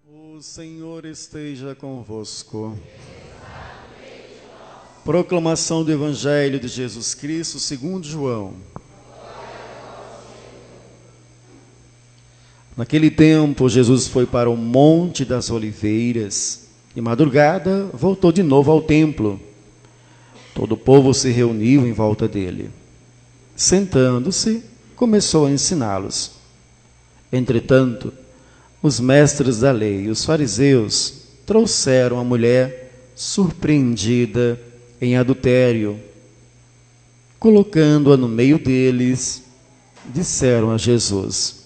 O Senhor esteja convosco. Proclamação do Evangelho de Jesus Cristo segundo João. Naquele tempo, Jesus foi para o Monte das Oliveiras e, madrugada, voltou de novo ao templo. Todo o povo se reuniu em volta dele. Sentando-se, começou a ensiná-los. Entretanto, os mestres da lei e os fariseus trouxeram a mulher surpreendida em adultério. Colocando-a no meio deles, disseram a Jesus: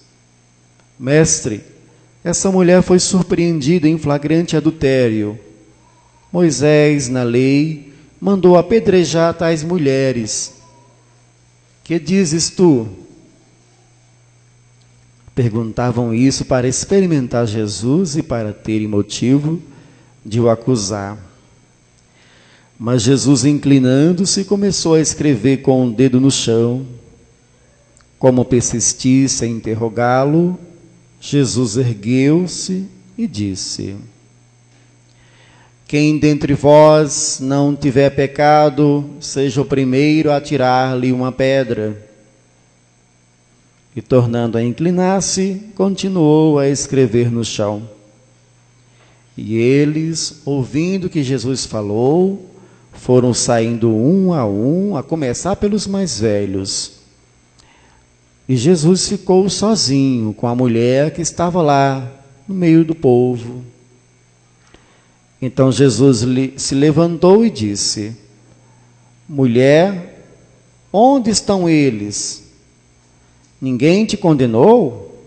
Mestre, essa mulher foi surpreendida em flagrante adultério. Moisés, na lei, mandou apedrejar tais mulheres. Que dizes tu? Perguntavam isso para experimentar Jesus e para terem motivo de o acusar. Mas Jesus, inclinando-se, começou a escrever com o dedo no chão. Como persistisse em interrogá-lo, Jesus ergueu-se e disse: Quem dentre vós não tiver pecado, seja o primeiro a atirar-lhe uma pedra. E, tornando a inclinar-se, continuou a escrever no chão. E eles, ouvindo que Jesus falou, foram saindo um, a começar pelos mais velhos. E Jesus ficou sozinho com a mulher que estava lá, no meio do povo. Então Jesus se levantou e disse: Mulher, onde estão eles? Ninguém te condenou?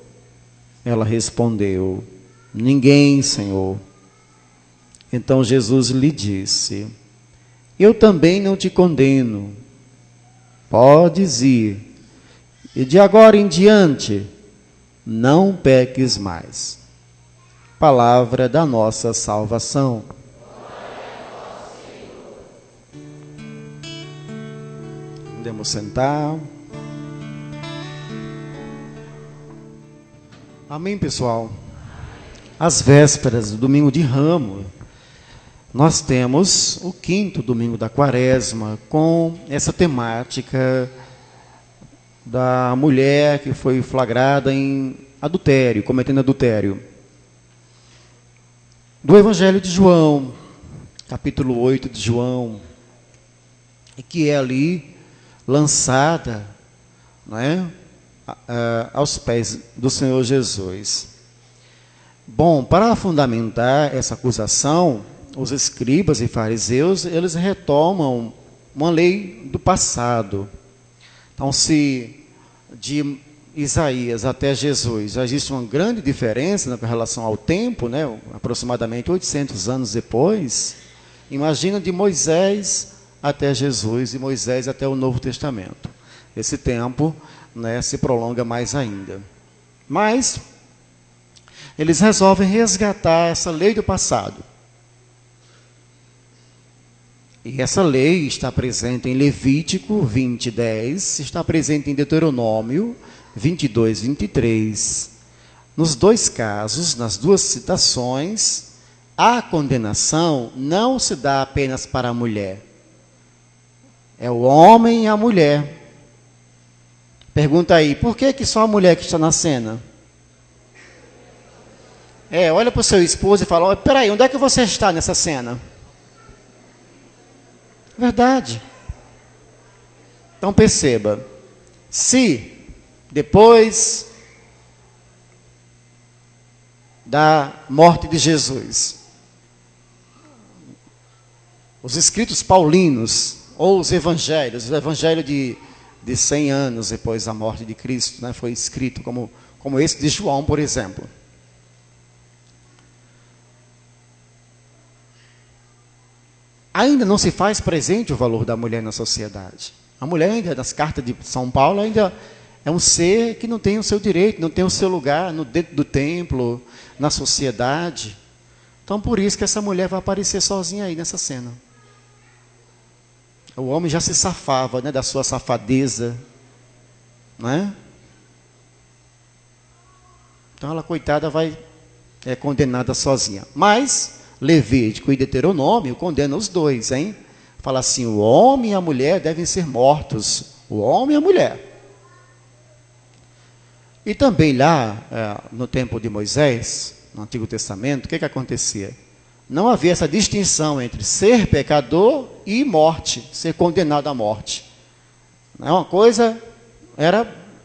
Ela respondeu: Ninguém, Senhor. Então Jesus lhe disse: Eu também não te condeno. Podes ir, e de agora em diante não peques mais. Palavra da nossa salvação. Podemos sentar. Amém, pessoal? Às vésperas do domingo de Ramos, nós temos o 5º domingo da Quaresma, com essa temática da mulher que foi flagrada em adultério, cometendo adultério. Do Evangelho de João, capítulo 8 de João, que é ali lançada, não é? Aos pés do Senhor Jesus. Bom, para fundamentar essa acusação, os escribas e fariseus, eles retomam uma lei do passado. Então, se de Isaías até Jesus já existe uma grande diferença com relação ao tempo, né, aproximadamente 800 anos depois, imagina de Moisés até Jesus e Moisés até o Novo Testamento. Esse tempo, né, se prolonga mais ainda. Mas eles resolvem resgatar essa lei do passado. E essa lei está presente em Levítico 20:10, está presente em Deuteronômio 22:23. Nos dois casos, nas duas citações, a condenação não se dá apenas para a mulher. É o homem e a mulher. Pergunta aí, por que só a mulher que está na cena? Olha para o seu esposo e fala: peraí, onde é que você está nessa cena? Verdade. Então perceba, se depois da morte de Jesus, os escritos paulinos, ou os evangelhos, o evangelho de 100 anos depois da morte de Cristo, né, foi escrito como esse de João, por exemplo. Ainda não se faz presente o valor da mulher na sociedade. A mulher ainda, nas cartas de São Paulo, ainda é um ser que não tem o seu direito, não tem o seu lugar dentro do templo, na sociedade. Então, por isso que essa mulher vai aparecer sozinha aí nessa cena. O homem já se safava, né, da sua safadeza, né? Então ela, coitada, vai é condenada sozinha. Mas Levítico e Deuteronômio condenam os dois, hein? Fala assim, o homem e a mulher devem ser mortos. O homem e a mulher. E também lá, no tempo de Moisés, no Antigo Testamento, o que acontecia? Não havia essa distinção entre ser pecador e morte, ser condenado à morte. Uma coisa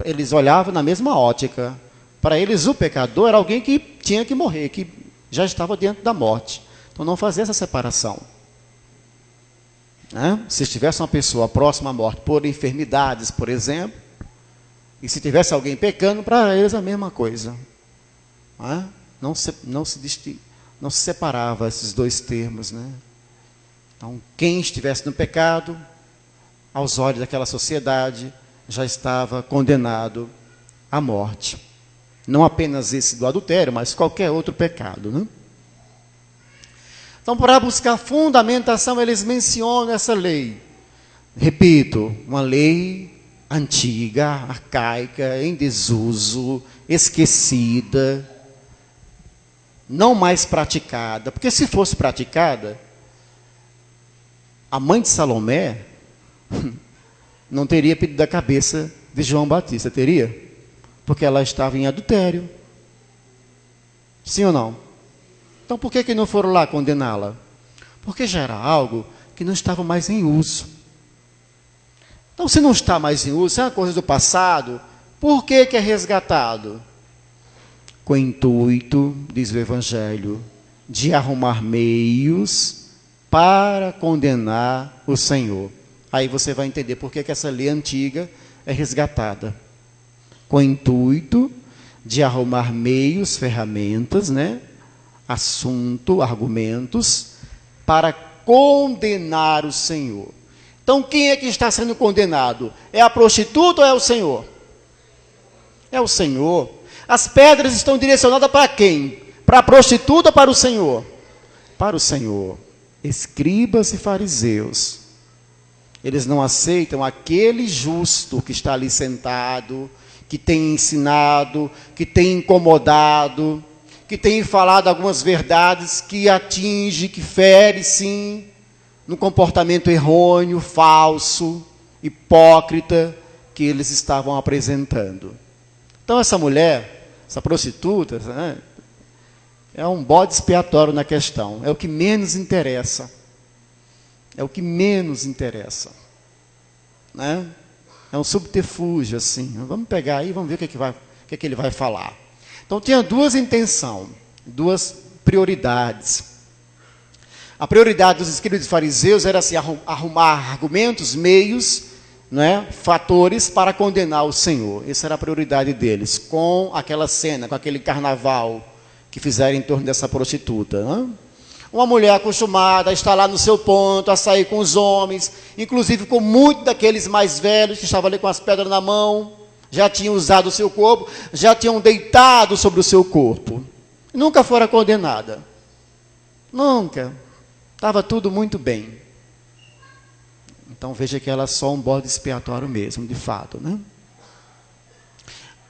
eles olhavam na mesma ótica. Para eles, o pecador era alguém que tinha que morrer, que já estava dentro da morte. Então, não fazia essa separação. Se tivesse uma pessoa próxima à morte por enfermidades, por exemplo, e se tivesse alguém pecando, para eles a mesma coisa. Não se separava esses dois termos. Então, quem estivesse no pecado, aos olhos daquela sociedade, já estava condenado à morte. Não apenas esse do adultério, mas qualquer outro pecado. Então, para buscar fundamentação, eles mencionam essa lei. Repito, uma lei antiga, arcaica, em desuso, esquecida, não mais praticada. Porque se fosse praticada, a mãe de Salomé não teria pedido a cabeça de João Batista, teria? Porque ela estava em adultério. Sim ou não? Então por que não foram lá condená-la? Porque já era algo que não estava mais em uso. Então, se não está mais em uso, é uma coisa do passado, por que é resgatado? Com o intuito, diz o Evangelho, de arrumar meios para condenar o Senhor. Aí você vai entender por que essa lei antiga é resgatada. Com o intuito de arrumar meios, ferramentas, assunto, argumentos, para condenar o Senhor. Então, quem é que está sendo condenado? É a prostituta ou é o Senhor? É o Senhor. As pedras estão direcionadas para quem? Para a prostituta ou para o Senhor? Para o Senhor. Escribas e fariseus. Eles não aceitam aquele justo que está ali sentado, que tem ensinado, que tem incomodado, que tem falado algumas verdades que atinge, que fere, sim, no comportamento errôneo, falso, hipócrita que eles estavam apresentando. Então essa mulher, essa prostituta, é um bode expiatório na questão, é o que menos interessa. É o que menos interessa. É um subterfúgio, assim. Vamos pegar aí, vamos ver o que ele vai falar. Então tinha duas intenções, duas prioridades. A prioridade dos escribas e fariseus era assim, arrumar argumentos, meios, fatores para condenar o Senhor. Essa era a prioridade deles, com aquela cena, com aquele carnaval que fizeram em torno dessa prostituta. Uma mulher acostumada a estar lá no seu ponto, a sair com os homens, inclusive com muitos daqueles mais velhos que estavam ali com as pedras na mão, já tinham usado o seu corpo, já tinham deitado sobre o seu corpo. Nunca fora condenada. Nunca. Estava tudo muito bem. Então veja que ela é só um bode expiatório mesmo, de fato.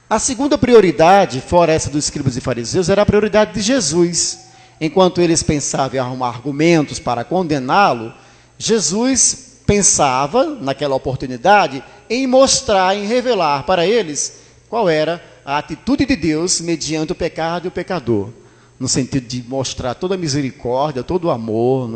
A segunda prioridade, fora essa dos escribas e fariseus, era a prioridade de Jesus. Enquanto eles pensavam em arrumar argumentos para condená-lo, Jesus pensava, naquela oportunidade, em mostrar, em revelar para eles qual era a atitude de Deus mediante o pecado e o pecador. No sentido de mostrar toda a misericórdia, todo o amor,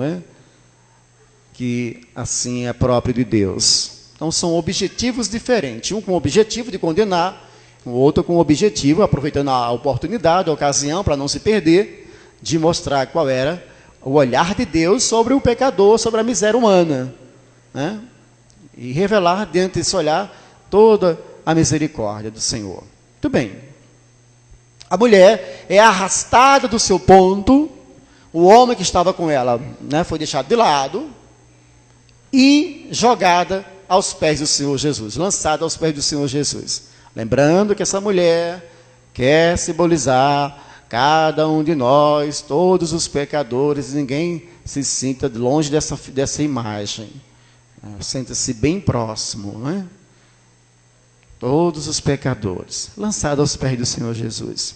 que assim é próprio de Deus. Então são objetivos diferentes, um com o objetivo de condenar, o outro com o objetivo, aproveitando a oportunidade, a ocasião, para não se perder, de mostrar qual era o olhar de Deus sobre o pecador, sobre a miséria humana. E revelar dentro desse olhar toda a misericórdia do Senhor. Muito bem. A mulher é arrastada do seu ponto, o homem que estava com ela foi deixado de lado e jogada aos pés do Senhor Jesus, lançada aos pés do Senhor Jesus. Lembrando que essa mulher quer simbolizar cada um de nós, todos os pecadores, ninguém se sinta longe dessa imagem. Senta-se bem próximo, Todos os pecadores, lançados aos pés do Senhor Jesus.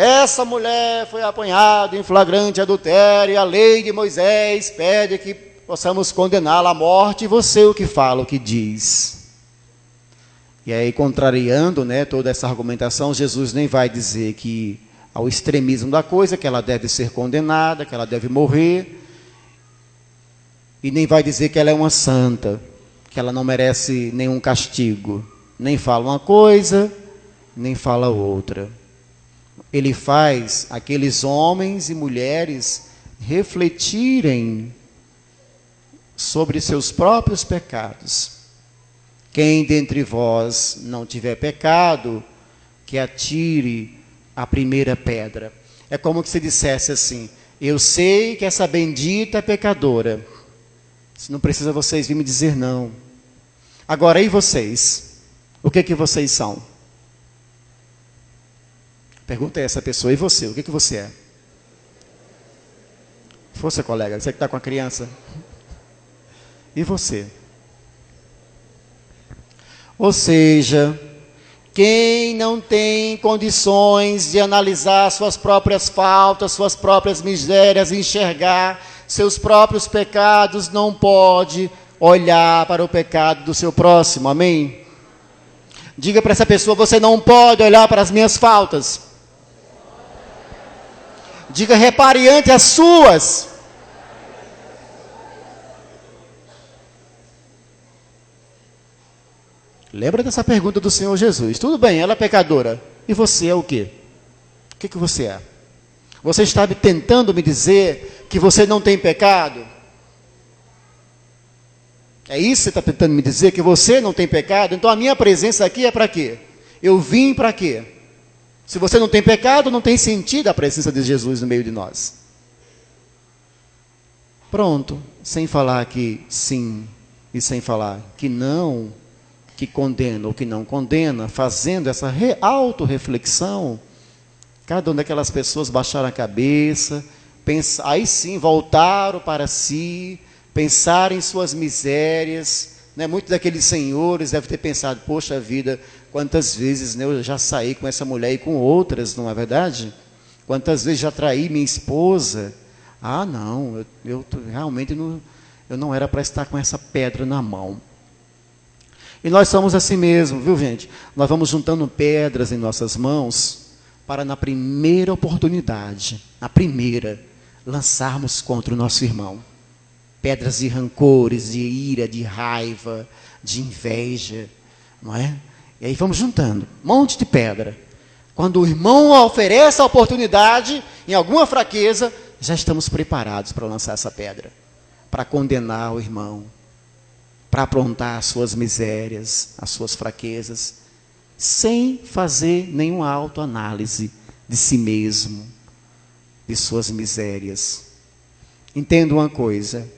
essa mulher foi apanhada em flagrante adultério, e a lei de Moisés pede que possamos condená-la à morte, e você o que fala, o que diz? E aí, contrariando, né, toda essa argumentação, Jesus nem vai dizer que ao extremismo da coisa, que ela deve ser condenada, que ela deve morrer, e nem vai dizer que ela é uma santa, que ela não merece nenhum castigo. Nem fala uma coisa, nem fala outra. Ele faz aqueles homens e mulheres refletirem sobre seus próprios pecados. Quem dentre vós não tiver pecado, que atire a primeira pedra. É como que se dissesse assim: eu sei que essa bendita é pecadora. Não precisa vocês vir me dizer não. Agora, e vocês? O que vocês são? Pergunta a essa pessoa: e você? O que você é? Força, colega, você que está com a criança. E você? Ou seja, quem não tem condições de analisar suas próprias faltas, suas próprias misérias, enxergar seus próprios pecados, não pode olhar para o pecado do seu próximo, amém? Diga para essa pessoa: você não pode olhar para as minhas faltas. Diga: repare ante as suas. Lembra dessa pergunta do Senhor Jesus? Tudo bem, ela é pecadora. E você é o quê? O que você é? Você está tentando me dizer que você não tem pecado? É isso que você está tentando me dizer? Que você não tem pecado? Então a minha presença aqui é para quê? Eu vim para quê? Se você não tem pecado, não tem sentido a presença de Jesus no meio de nós. Pronto, sem falar que sim e sem falar que não, que condena ou que não condena, fazendo essa autorreflexão, cada uma daquelas pessoas baixaram a cabeça, aí sim voltaram para si, pensaram em suas misérias, né? Muitos daqueles senhores devem ter pensado: poxa vida, quantas vezes, né, eu já saí com essa mulher e com outras, não é verdade? Quantas vezes já traí minha esposa? Ah, não, eu realmente não era para estar com essa pedra na mão. E nós somos assim mesmo, viu, gente? Nós vamos juntando pedras em nossas mãos para, na primeira oportunidade, lançarmos contra o nosso irmão. Pedras de rancores, de ira, de raiva, de inveja, não é? E aí vamos juntando um monte de pedra. Quando o irmão oferece a oportunidade, em alguma fraqueza, já estamos preparados para lançar essa pedra, para condenar o irmão, para aprontar as suas misérias, as suas fraquezas, sem fazer nenhuma autoanálise de si mesmo, de suas misérias. Entenda uma coisa: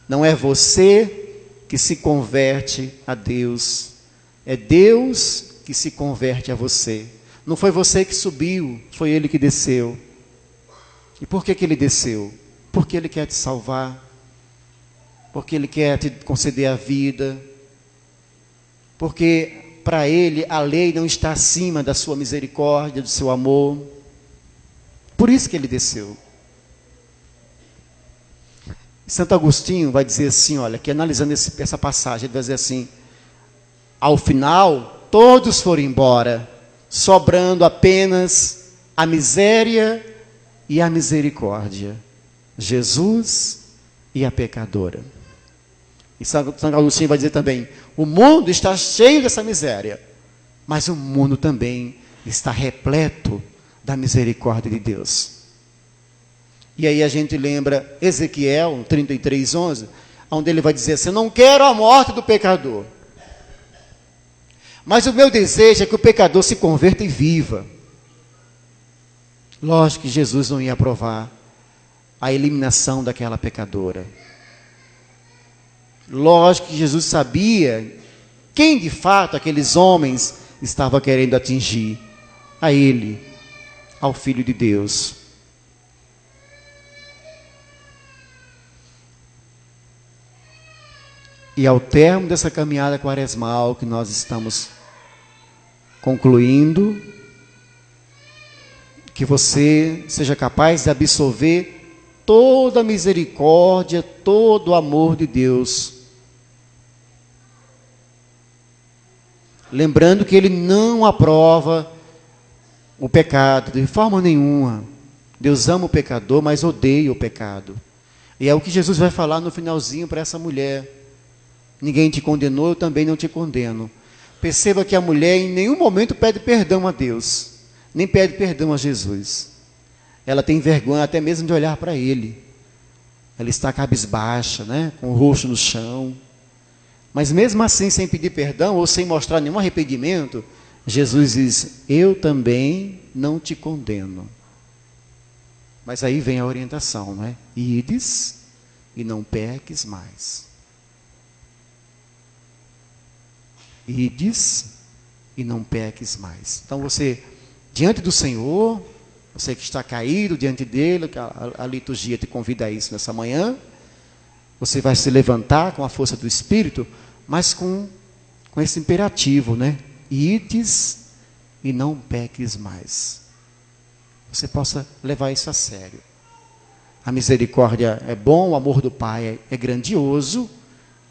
não é você que se converte a Deus, é Deus que se converte a você. Não foi você que subiu, foi Ele que desceu. E por que Ele desceu? Porque Ele quer te salvar, porque Ele quer te conceder a vida, porque para Ele a lei não está acima da sua misericórdia, do seu amor. Por isso que Ele desceu. Santo Agostinho vai dizer assim, olha, que analisando essa passagem, ele vai dizer assim: ao final, todos foram embora, sobrando apenas a miséria e a misericórdia, Jesus e a pecadora. E Santo Agostinho vai dizer também: o mundo está cheio dessa miséria, mas o mundo também está repleto da misericórdia de Deus. E aí a gente lembra Ezequiel 33:11, onde ele vai dizer assim: eu não quero a morte do pecador, mas o meu desejo é que o pecador se converta e viva. Lógico que Jesus não ia aprovar a eliminação daquela pecadora. Lógico que Jesus sabia quem de fato aqueles homens estavam querendo atingir: a Ele, ao Filho de Deus. E ao término dessa caminhada quaresmal que nós estamos concluindo, que você seja capaz de absorver toda a misericórdia, todo o amor de Deus. Lembrando que Ele não aprova o pecado de forma nenhuma. Deus ama o pecador, mas odeia o pecado. E é o que Jesus vai falar no finalzinho para essa mulher. Ninguém te condenou, eu também não te condeno. Perceba que a mulher em nenhum momento pede perdão a Deus, nem pede perdão a Jesus. Ela tem vergonha até mesmo de olhar para Ele. Ela está cabisbaixa, né? Com o rosto no chão. Mas mesmo assim, sem pedir perdão ou sem mostrar nenhum arrependimento, Jesus diz, eu também não te condeno. Mas aí vem a orientação, não é? Ides e não peques mais. Ides e não peques mais. Então você, diante do Senhor, você que está caído diante dele, a liturgia te convida a isso nessa manhã, você vai se levantar com a força do Espírito, mas com esse imperativo, né? Ides e não peques mais. Você possa levar isso a sério. A misericórdia é bom, o amor do Pai é grandioso,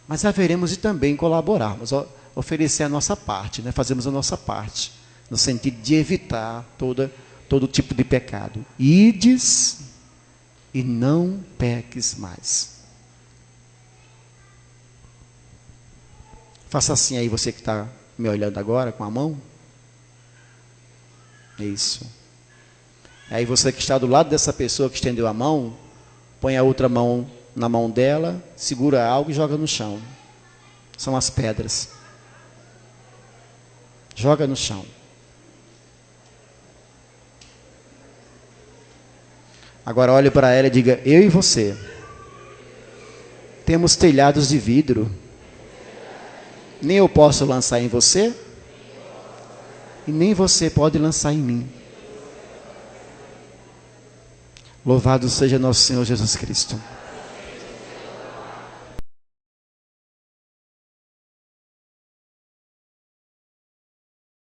mas haveremos de também colaborarmos, oferecer a nossa parte, né? Fazemos a nossa parte, no sentido de evitar todo tipo de pecado. Ides e não peques mais. Faça assim aí, você que está me olhando agora com a mão. Isso. Aí você que está do lado dessa pessoa que estendeu a mão, põe a outra mão na mão dela, segura algo e joga no chão. São as pedras. Joga no chão. Agora olhe para ela e diga, eu e você temos telhados de vidro. Nem eu posso lançar em você, e nem você pode lançar em mim. Louvado seja nosso Senhor Jesus Cristo.